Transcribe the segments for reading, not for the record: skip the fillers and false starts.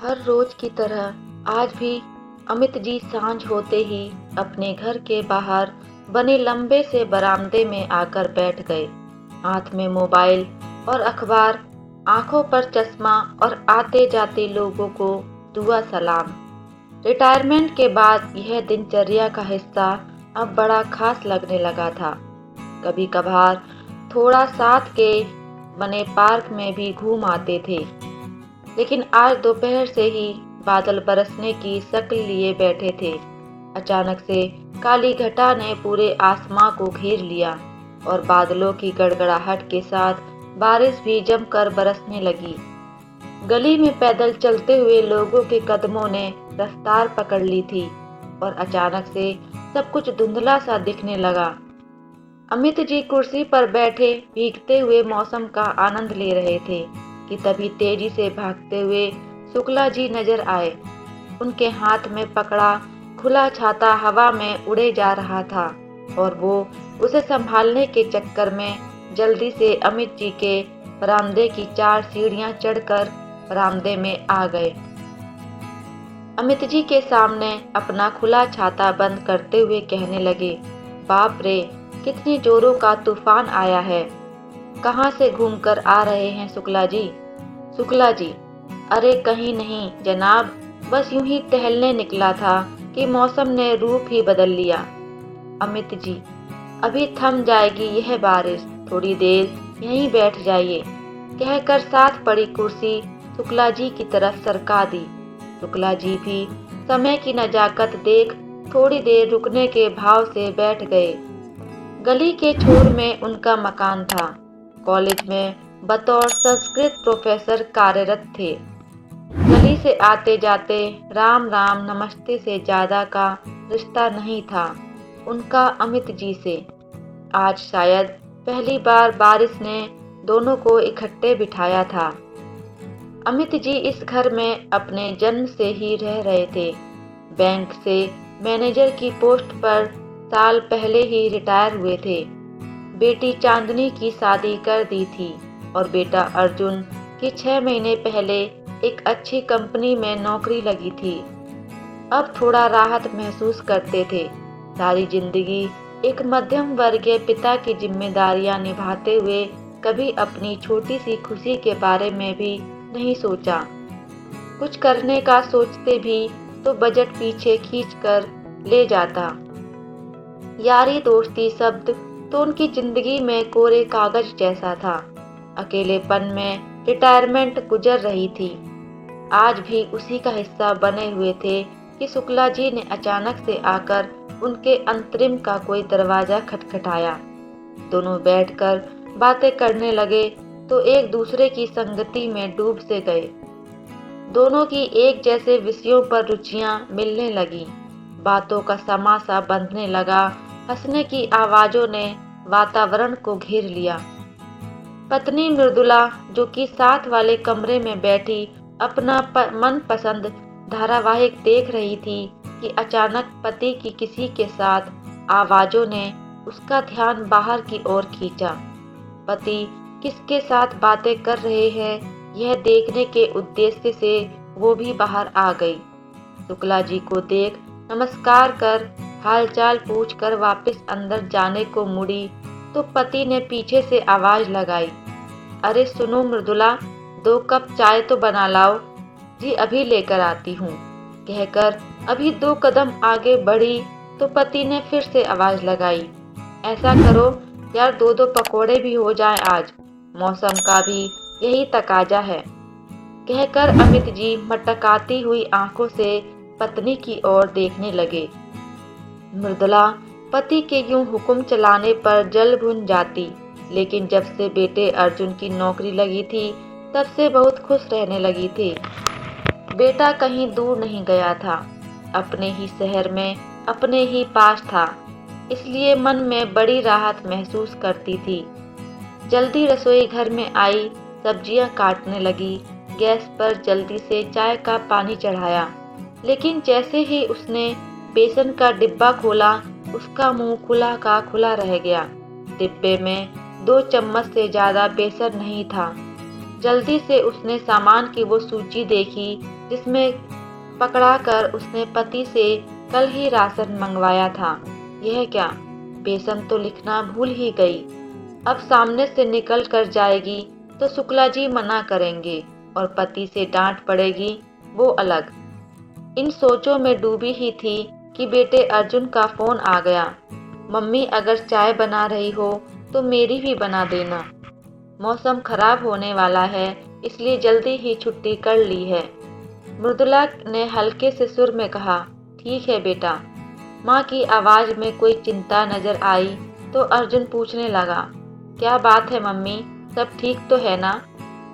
हर रोज की तरह आज भी अमित जी सांझ होते ही अपने घर के बाहर बने लंबे से बरामदे में आकर बैठ गए। हाथ में मोबाइल और अखबार, आंखों पर चश्मा और आते जाते लोगों को दुआ सलाम। रिटायरमेंट के बाद यह दिनचर्या का हिस्सा अब बड़ा खास लगने लगा था। कभी कभार थोड़ा साथ के बने पार्क में भी घूम आते थे, लेकिन आज दोपहर से ही बादल बरसने की शक्ल लिए बैठे थे। अचानक से काली घटा ने पूरे आसमां को घेर लिया और बादलों की गड़गड़ाहट के साथ बारिश भी जमकर बरसने लगी। गली में पैदल चलते हुए लोगों के कदमों ने रफ्तार पकड़ ली थी और अचानक से सब कुछ धुंधला सा दिखने लगा। अमित जी कुर्सी पर बैठे भीगते हुए मौसम का आनंद ले रहे थे कि तभी तेजी से भागते हुए शुक्ला जी नजर आए। उनके हाथ में पकड़ा खुला छाता हवा में उड़े जा रहा था और वो उसे संभालने के चक्कर में जल्दी से अमित जी के बरामदे की 4 सीढ़ियां चढ़कर बरामदे में आ गए। अमित जी के सामने अपना खुला छाता बंद करते हुए कहने लगे, बाप रे, कितनी जोरों का तूफान आया है। कहाँ से घूमकर आ रहे हैं शुक्ला जी? शुक्ला जी, अरे कहीं नहीं जनाब, बस यूं ही टहलने निकला था कि मौसम ने रूप ही बदल लिया। अमित जी, अभी थम जाएगी यह बारिश, थोड़ी देर यहीं बैठ जाइए, कहकर साथ पड़ी कुर्सी शुक्ला जी की तरफ सरका दी। शुक्ला जी भी समय की नजाकत देख थोड़ी देर रुकने के भाव से बैठ गए। गली के छोर में उनका मकान था। कॉलेज में बतौर संस्कृत प्रोफेसर कार्यरत थे। गली से आते जाते राम राम नमस्ते से ज्यादा का रिश्ता नहीं था उनका अमित जी से। आज शायद पहली बार बारिश ने दोनों को इकट्ठे बिठाया था। अमित जी इस घर में अपने जन्म से ही रह रहे थे। बैंक से मैनेजर की पोस्ट पर साल पहले ही रिटायर हुए थे। बेटी चांदनी की शादी कर दी थी और बेटा अर्जुन की 6 महीने पहले एक अच्छी कंपनी में नौकरी लगी थी। अब थोड़ा राहत महसूस करते थे। सारी जिंदगी एक मध्यम वर्गीय पिता की जिम्मेदारियां निभाते हुए कभी अपनी छोटी सी खुशी के बारे में भी नहीं सोचा। कुछ करने का सोचते भी तो बजट पीछे खींचकर ले जाता। यारी दोस्ती शब्द तो उनकी जिंदगी में कोरे कागज जैसा था। अकेलेपन में रिटायरमेंट गुजर रही थी। आज भी उसी का हिस्सा बने हुए थे कि शुक्ला जी ने अचानक से आकर उनके अंतरिम का कोई दरवाजा खटखटाया। दोनों बैठकर बातें करने लगे तो एक दूसरे की संगति में डूब से गए। दोनों की एक जैसे विषयों पर रुचियां मिलने लगी। बातों का समासा बंधने लगा। हंसने की आवाजों ने वातावरण को घेर लिया। पत्नी मृदुला, जो कि साथ वाले कमरे में बैठी अपना मनपसंद धारावाहिक देख रही थी कि अचानक पति की किसी के साथ आवाजों ने उसका ध्यान बाहर की ओर खींचा। पति किसके साथ बातें कर रहे हैं यह देखने के उद्देश्य से वो भी बाहर आ गई। शुक्ला जी को देख नमस्कार कर हालचाल पूछकर वापस अंदर जाने को मुड़ी तो पति ने पीछे से आवाज लगाई, अरे सुनो मृदुला, 2 कप चाय तो बना लाओ। जी अभी लेकर आती हूँ, कहकर अभी 2 कदम आगे बढ़ी तो पति ने फिर से आवाज लगाई, ऐसा करो यार, 2-2 पकोड़े भी हो जाएं आज, मौसम का भी यही तकाजा है। कहकर अमित जी मटकाती हुई आंखों से पत्नी की ओर देखने लगे। मृदुला पति के यूं हुक्म चलाने पर जल भुन जाती, लेकिन जब से बेटे अर्जुन की नौकरी लगी थी तब से बहुत खुश रहने लगी थी। बेटा कहीं दूर नहीं गया था, अपने ही शहर में अपने ही पास था, इसलिए मन में बड़ी राहत महसूस करती थी। जल्दी रसोई घर में आई, सब्जियां काटने लगी, गैस पर जल्दी से चाय का पानी चढ़ाया। लेकिन जैसे ही उसने बेसन का डिब्बा खोला उसका मुंह खुला का खुला रह गया। डिब्बे में 2 चम्मच से ज्यादा बेसन नहीं था। जल्दी से उसने सामान की वो सूची देखी जिसमें पकड़ाकर उसने पति से कल ही राशन मंगवाया था। यह क्या, बेसन तो लिखना भूल ही गई। अब सामने से निकल कर जाएगी तो शुक्ला जी मना करेंगे और पति से डांट पड़ेगी, वो अलग। इन सोचों में डूबी ही थी कि बेटे अर्जुन का फोन आ गया। मम्मी अगर चाय बना रही हो तो मेरी भी बना देना। मौसम खराब होने वाला है, इसलिए जल्दी ही छुट्टी कर ली है। मृदुला ने हल्के से सुर में कहा, ठीक है बेटा। माँ की आवाज़ में कोई चिंता नजर आई तो अर्जुन पूछने लगा, क्या बात है मम्मी, सब ठीक तो है ना?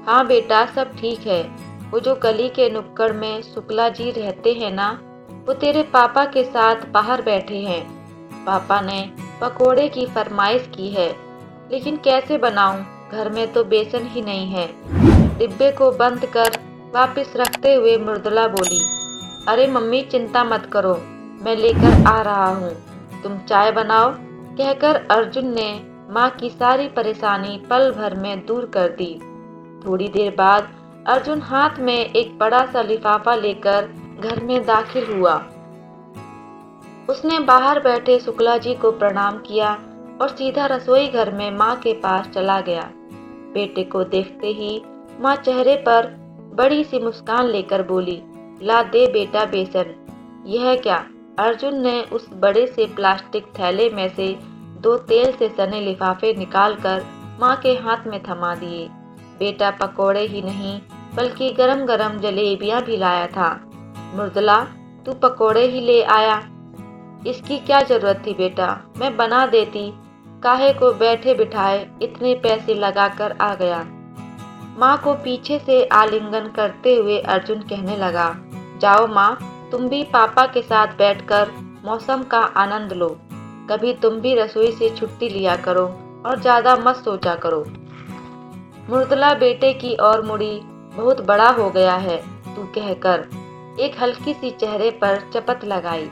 हाँ बेटा, सब ठीक है। वो जो गली के नुक्कड़ में शुक्ला जी रहते हैं ना, वो तेरे पापा के साथ बाहर बैठे हैं। पापा ने पकोड़े की फरमाइश की है, लेकिन कैसे बनाऊं? घर में तो बेसन ही नहीं है। डिब्बे को बंद कर वापस रखते हुए मृदुला बोली, अरे मम्मी चिंता मत करो, मैं लेकर आ रहा हूँ, तुम चाय बनाओ। कहकर अर्जुन ने माँ की सारी परेशानी पल भर में दूर कर दी। थोड़ी देर बाद अर्जुन हाथ में एक बड़ा सा लिफाफा लेकर घर में दाखिल हुआ। उसने बाहर बैठे शुक्ला जी को प्रणाम किया और सीधा रसोई घर में माँ के पास चला गया। बेटे को देखते ही माँ चेहरे पर बड़ी सी मुस्कान लेकर बोली, ला दे बेटा बेसन। यह क्या? अर्जुन ने उस बड़े से प्लास्टिक थैले में से 2 तेल से सने लिफाफे निकालकर माँ के हाथ में थमा दिए। बेटा पकोड़े ही नहीं बल्कि गरम गरम जलेबियां भी लाया था। मृदुला, तू पकोड़े ही ले आया, इसकी क्या जरूरत थी बेटा, मैं बना देती। काहे को बैठे बिठाए इतने पैसे लगाकर आ गया। माँ को पीछे से आलिंगन करते हुए अर्जुन कहने लगा, जाओ माँ, तुम भी पापा के साथ बैठकर मौसम का आनंद लो। कभी तुम भी रसोई से छुट्टी लिया करो और ज़्यादा मत सोचा करो। मृदुला बेटे की ओर मुड़ी, बहुत बड़ा हो गया है तू, कहकर एक हल्की सी चेहरे पर चपत लगाई।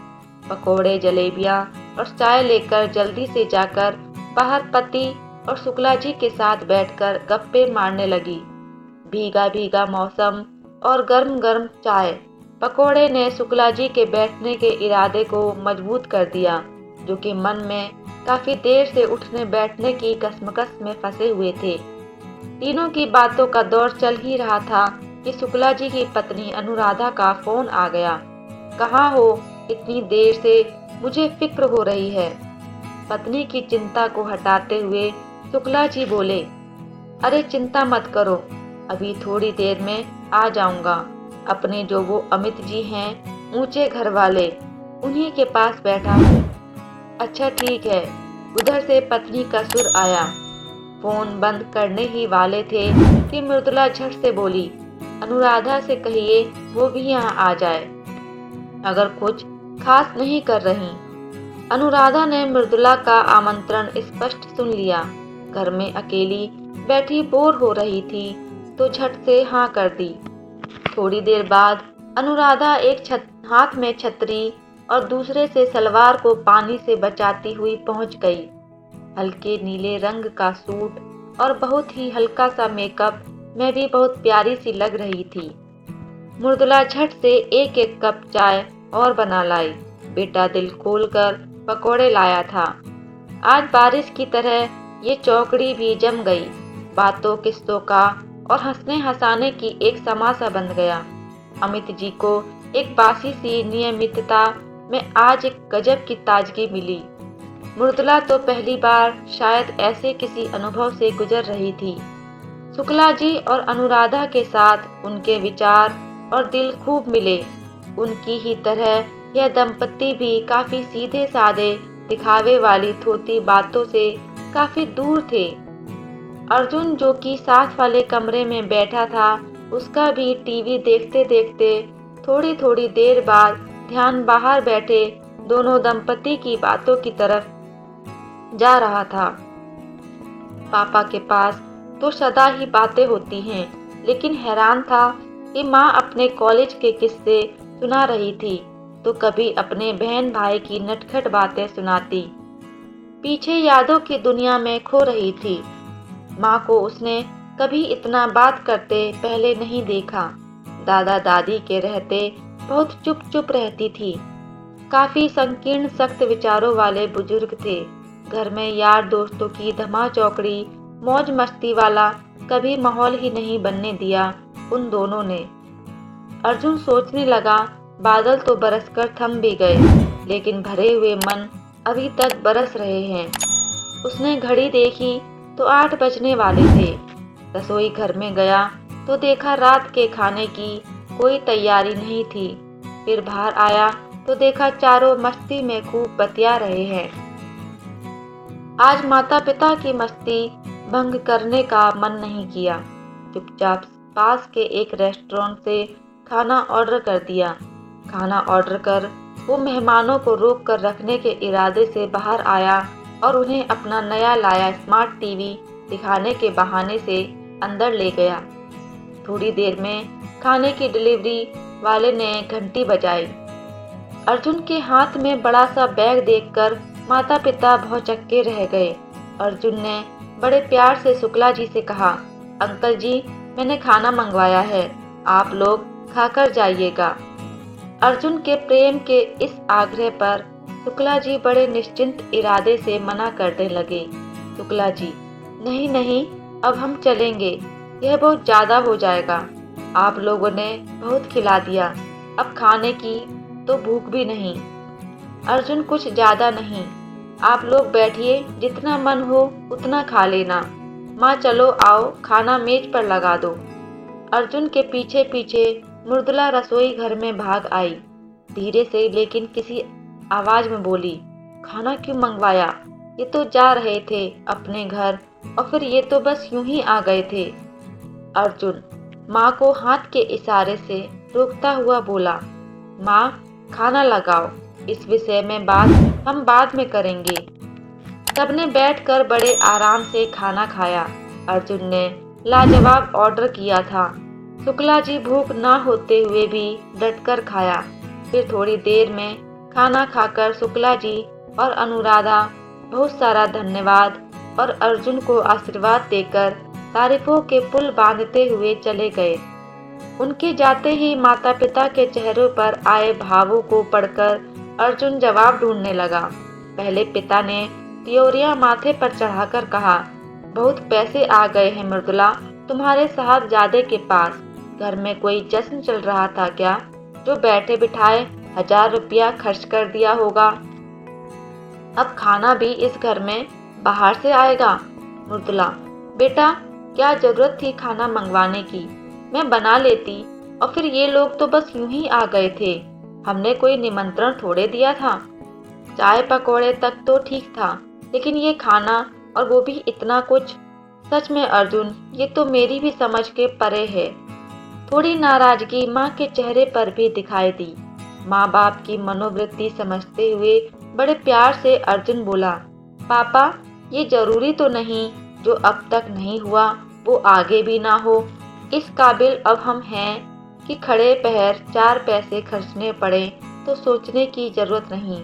पकोड़े, जलेबियां और चाय लेकर जल्दी से जाकर बाहर पति और शुक्ला जी के साथ बैठकर गप्पे मारने लगी। भीगा भीगा मौसम और गर्म गर्म चाय पकोड़े ने शुक्ला जी के बैठने के इरादे को मजबूत कर दिया, जो कि मन में काफी देर से उठने बैठने की कसमकस में फंसे हुए थे। तीनों की बातों का दौर चल ही रहा था कि शुक्ला जी की पत्नी अनुराधा का फोन आ गया। कहाँ हो, इतनी देर से, मुझे फिक्र हो रही है। पत्नी की चिंता को हटाते हुए शुक्ला जी बोले, अरे चिंता मत करो, अभी थोड़ी देर में आ जाऊंगा। अपने जो वो अमित जी हैं, ऊंचे घर वाले, उन्हीं के पास बैठा हूँ। अच्छा ठीक है। उधर से पत्नी का सुर आया। फोन बंद करने ही वाले थे कि मृदुला झट से बोली, अनुराधा से कहिए वो भी यहाँ आ जाए, अगर कुछ खास नहीं कर रही। अनुराधा ने मृदुला का आमंत्रण स्पष्ट सुन लिया। घर में अकेली बैठी बोर हो रही थी तो झट से हाँ कर दी। थोड़ी देर बाद अनुराधा एक हाथ में छतरी और दूसरे से सलवार को पानी से बचाती हुई पहुंच गई। हल्के नीले रंग का सूट और बहुत ही हल्का सा मेकअप में भी बहुत प्यारी सी लग रही थी। मृदुला झट से एक एक कप चाय और बना लाई। बेटा दिल खोलकर पकोड़े लाया था। आज बारिश की तरह ये चौकड़ी भी जम गई। बातों किस्तों का और हंसने हंसाने की एक समासा बन गया। अमित जी को एक बासी सी नियमितता में आज एक गजब की ताजगी मिली। मृदुला तो पहली बार शायद ऐसे किसी अनुभव से गुजर रही थी। शुक्ला जी और अनुराधा के साथ उनके विचार और दिल खूब मिले। उनकी ही तरह यह दंपति भी काफी सीधे साधे दिखावे वाली थोती बातों से काफी दूर थे। अर्जुन जो कि साथ वाले कमरे में बैठा था, उसका भी टीवी देखते देखते थोड़ी थोड़ी देर बाद ध्यान बाहर बैठे दोनों दंपति की बातों की तरफ जा रहा था। पापा के पास तो सदा ही बातें होती हैं, लेकिन हैरान था कि माँ अपने कॉलेज के किस्से सुना रही थी तो कभी अपने बहन भाई की नटखट बातें सुनाती। पीछे यादों की दुनिया में खो रही थी। माँ को उसने कभी इतना बात करते पहले नहीं देखा। दादा दादी के रहते बहुत चुप चुप रहती थी। काफी संकीर्ण सख्त विचारों वाले बुजुर्ग थे। घर में यार दोस्तों की धमा चौकड़ी मौज मस्ती वाला कभी माहौल ही नहीं बनने दिया उन दोनों ने। अर्जुन सोचने लगा, बादल तो बरसकर थम भी गए, लेकिन भरे हुए मन अभी तक बरस रहे हैं। उसने घड़ी देखी तो 8 बजने वाले थे। रसोई घर में गया तो देखा रात के खाने की कोई तैयारी नहीं थी। फिर बाहर आया तो देखा चारों मस्ती में खूब बतिया रहे हैं। आज माता पिता की मस्ती भंग करने का मन नहीं किया। चुपचाप पास के एक रेस्टोरेंट से खाना ऑर्डर कर दिया। खाना ऑर्डर कर वो मेहमानों को रोक कर रखने के इरादे से बाहर आया और उन्हें अपना नया लाया स्मार्ट टीवी दिखाने के बहाने से अंदर ले गया। थोड़ी देर में खाने की डिलीवरी वाले ने घंटी बजाई। अर्जुन के हाथ में बड़ा सा बैग देखकर माता पिता भौचक्के रह गए। अर्जुन ने बड़े प्यार से शुक्ला जी से कहा, अंकल जी, मैंने खाना मंगवाया है, आप लोग खाकर जाइएगा। अर्जुन के प्रेम के इस आग्रह पर शुक्ला जी बड़े निश्चिंत इरादे से मना करने लगे। शुक्ला जी, नहीं नहीं, अब हम चलेंगे, यह बहुत ज़्यादा हो जाएगा। आप लोगों ने बहुत खिला दिया, अब खाने की तो भूख भी नहीं। अर्जुन, कुछ ज़्यादा नहीं, आप लोग बैठिए, जितना मन हो उतना खा लेना। माँ चलो आओ, खाना मेज पर लगा दो। अर्जुन के पीछे पीछे मृदुला रसोई घर में भाग आई। धीरे से लेकिन किसी आवाज में बोली, खाना क्यों मंगवाया? ये तो जा रहे थे अपने घर और फिर ये तो बस यूं ही आ गए थे। अर्जुन माँ को हाथ के इशारे से रोकता हुआ बोला, माँ खाना लगाओ, इस विषय में बात हम बाद में करेंगे। सबने बैठकर बड़े आराम से खाना खाया। अर्जुन ने लाजवाब ऑर्डर किया था। शुक्ला जी भूख ना होते हुए भी डटकर खाया। फिर थोड़ी देर में खाना खाकर शुक्ला जी और अनुराधा बहुत सारा धन्यवाद और अर्जुन को आशीर्वाद देकर तारीफों के पुल बांधते हुए चले गए। उनके जाते ही माता पिता के चेहरों पर आए भावों को पढ़कर अर्जुन जवाब ढूंढने लगा। पहले पिता ने त्योरियां माथे पर चढ़ाकर कहा, बहुत पैसे आ गए हैं मृदुला तुम्हारे साहबजादे के पास। घर में कोई जश्न चल रहा था क्या, जो बैठे बिठाए 1000 रुपया खर्च कर दिया होगा। अब खाना भी इस घर में बाहर से आएगा। मृदुला, बेटा क्या जरूरत थी खाना मंगवाने की, मैं बना लेती, और फिर ये लोग तो बस यूं ही आ गए थे, हमने कोई निमंत्रण थोड़े दिया था। चाय पकौड़े तक तो ठीक था, लेकिन ये खाना और वो भी इतना कुछ, सच में अर्जुन ये तो मेरी भी समझ के परे है। थोड़ी नाराजगी माँ के चेहरे पर भी दिखाई दी। माँ बाप की मनोवृत्ति समझते हुए बड़े प्यार से अर्जुन बोला, पापा ये जरूरी तो नहीं जो अब तक नहीं हुआ वो आगे भी ना हो। इस काबिल अब हम हैं कि खड़े पैर 4 पैसे खर्चने पड़े तो सोचने की जरूरत नहीं।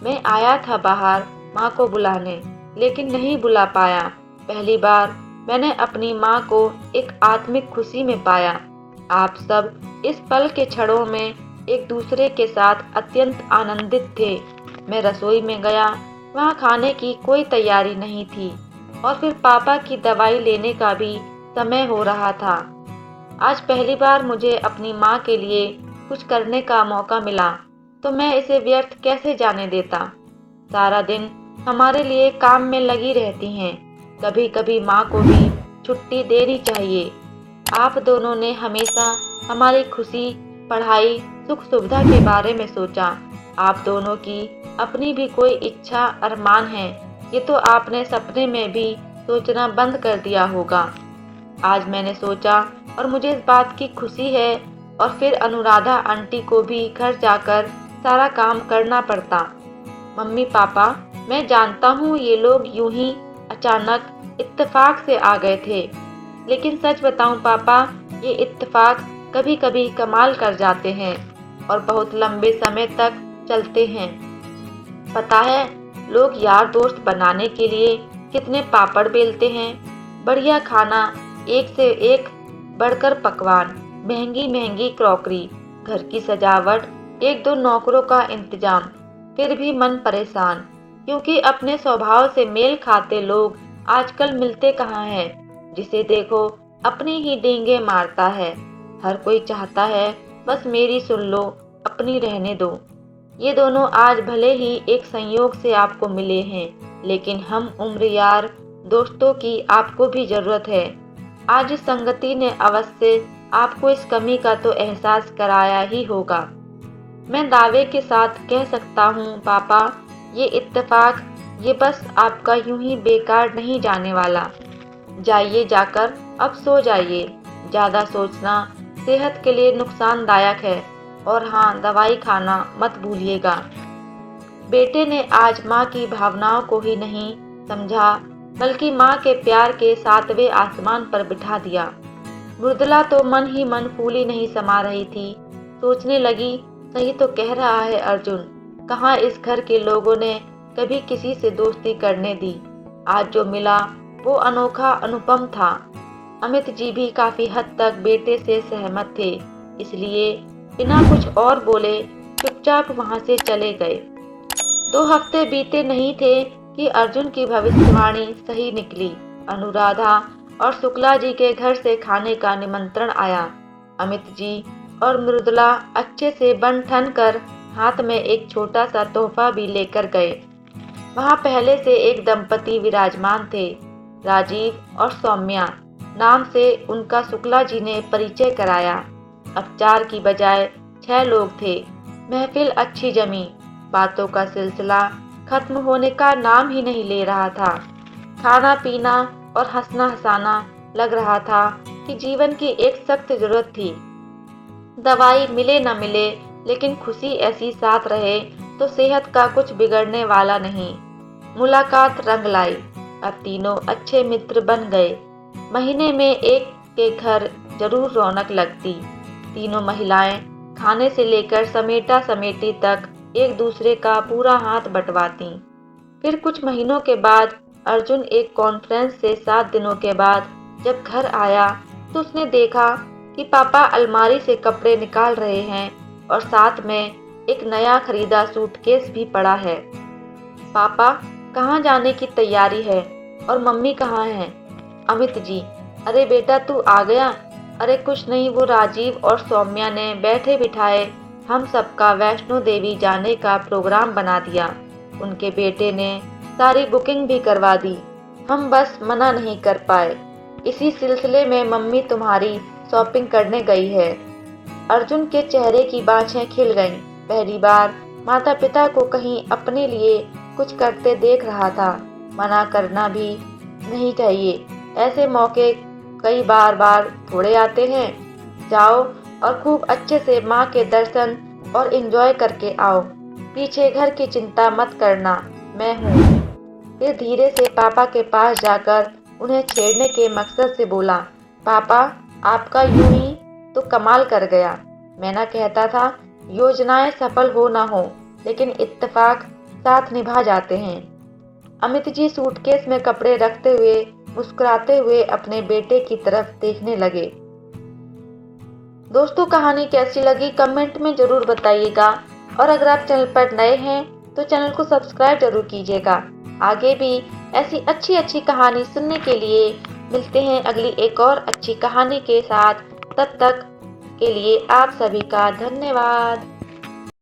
मैं आया था बाहर माँ को बुलाने, लेकिन नहीं बुला पाया। पहली बार मैंने अपनी माँ को एक आत्मिक खुशी में पाया। आप सब इस पल के क्षणों में एक दूसरे के साथ अत्यंत आनंदित थे। मैं रसोई में गया, वहाँ खाने की कोई तैयारी नहीं थी और फिर पापा की दवाई लेने का भी समय हो रहा था। आज पहली बार मुझे अपनी माँ के लिए कुछ करने का मौका मिला, तो मैं इसे व्यर्थ कैसे जाने देता। सारा दिन हमारे लिए काम में लगी रहती हैं, कभी कभी माँ को भी छुट्टी देनी चाहिए। आप दोनों ने हमेशा हमारी खुशी, पढ़ाई, सुख सुविधा के बारे में सोचा। आप दोनों की अपनी भी कोई इच्छा अरमान है, ये तो आपने सपने में भी सोचना बंद कर दिया होगा। आज मैंने सोचा और मुझे इस बात की खुशी है। और फिर अनुराधा आंटी को भी घर जाकर सारा काम करना पड़ता। मम्मी पापा, मैं जानता हूँ ये लोग यूं ही अचानक इत्तेफाक से आ गए थे, लेकिन सच बताऊँ पापा, ये इत्तेफाक कभी कभी कमाल कर जाते हैं और बहुत लंबे समय तक चलते हैं। पता है लोग यार दोस्त बनाने के लिए कितने पापड़ बेलते हैं। बढ़िया खाना, एक से एक बढ़कर पकवान, महंगी महंगी क्रॉकरी, घर की सजावट, एक दो नौकरों का इंतजाम। फिर भी मन परेशान, क्योंकि अपने स्वभाव से मेल खाते लोग आजकल मिलते कहाँ हैं। जिसे देखो अपनी ही डींगे मारता है। हर कोई चाहता है बस मेरी सुन लो, अपनी रहने दो। ये दोनों आज भले ही एक संयोग से आपको मिले हैं, लेकिन हम उम्र यार दोस्तों की आपको भी जरूरत है। आज इस संगति ने अवश्य आपको इस कमी का तो एहसास कराया ही होगा। मैं दावे के साथ कह सकता हूँ पापा, ये इत्तेफाक, ये बस आपका यूं ही बेकार नहीं जाने वाला। जाइए, जाकर अब सो जाइए। ज़्यादा सोचना सेहत के लिए नुकसानदायक है। और हाँ, दवाई खाना मत भूलिएगा। बेटे ने आज माँ की भावनाओं को ही नहीं समझा, बल्कि माँ के प्यार के सातवें आसमान पर बिठा दिया। मृदुला तो मन ही मन फूली नहीं समा रही थी। सोचने लगी, सही तो कह रहा है अर्जुन, कहाँ इस घर के लोगों ने कभी किसी से दोस्ती करने दी। आज जो मिला वो अनोखा अनुपम था। अमित जी भी काफी हद तक बेटे से सहमत थे, इसलिए बिना कुछ और बोले चुपचाप वहां से चले गए। 2 हफ्ते बीते नहीं थे कि अर्जुन की भविष्यवाणी सही निकली। अनुराधा और शुक्ला जी के घर से खाने का निमंत्रण आया। अमित जी और मृदुला अच्छे से बन ठन कर हाथ में एक छोटा सा तोहफा भी लेकर गए। वहां पहले से एक दंपति विराजमान थे, राजीव और सौम्या नाम से उनका शुक्ला जी ने परिचय कराया। अब 4 की बजाय 6 लोग थे। महफिल अच्छी जमी। बातों का सिलसिला खत्म होने का नाम ही नहीं ले रहा था। खाना पीना और हंसना हंसाना लग रहा था कि जीवन की एक सख्त जरूरत थी। दवाई मिले न मिले, लेकिन खुशी ऐसी साथ रहे तो सेहत का कुछ बिगड़ने वाला नहीं। मुलाकात रंग लाई। अब तीनों अच्छे मित्र बन गए। महीने में एक के घर जरूर रौनक लगती। तीनों महिलाएं खाने से लेकर समेटा समेटी तक एक दूसरे का पूरा हाथ बंटवाती। फिर कुछ महीनों के बाद अर्जुन एक कॉन्फ्रेंस से 7 दिनों के बाद जब घर आया तो उसने देखा कि पापा अलमारी से कपड़े निकाल रहे हैं और साथ में एक नया खरीदा सूटकेस भी पड़ा है। पापा, कहाँ जाने की तैयारी है और मम्मी कहाँ है? अमित जी, अरे बेटा तू आ गया। अरे कुछ नहीं, वो राजीव और सौम्या ने बैठे बिठाए हम सबका वैष्णो देवी जाने का प्रोग्राम बना दिया। उनके बेटे ने सारी बुकिंग भी करवा दी, हम बस मना नहीं कर पाए। इसी सिलसिले में मम्मी तुम्हारी शॉपिंग करने गई है। अर्जुन के चेहरे की बाछें खिल गईं। पहली बार माता पिता को कहीं अपने लिए कुछ करते देख रहा था। मना करना भी नहीं चाहिए, ऐसे मौके कई बार थोड़े आते हैं। जाओ और खूब अच्छे से माँ के दर्शन और एंजॉय करके आओ। पीछे घर की चिंता मत करना, मैं हूँ। फिर धीरे से पापा के पास जाकर उन्हें छेड़ने के मकसद से बोला, पापा आपका यूं ही तो कमाल कर गया। मैं ना कहता था योजनाएं सफल हो ना हो, लेकिन इत्तेफाक साथ निभा जाते हैं। अमित जी सूटकेस में कपड़े रखते हुए मुस्कुराते हुए अपने बेटे की तरफ देखने लगे। दोस्तों, कहानी कैसी लगी कमेंट में जरूर बताइएगा, और अगर आप चैनल पर नए हैं तो चैनल को सब्सक्राइब जरूर कीजिएगा। आगे भी ऐसी अच्छी अच्छी कहानी सुनने के लिए मिलते हैं अगली एक और अच्छी कहानी के साथ। तब तक के लिए आप सभी का धन्यवाद।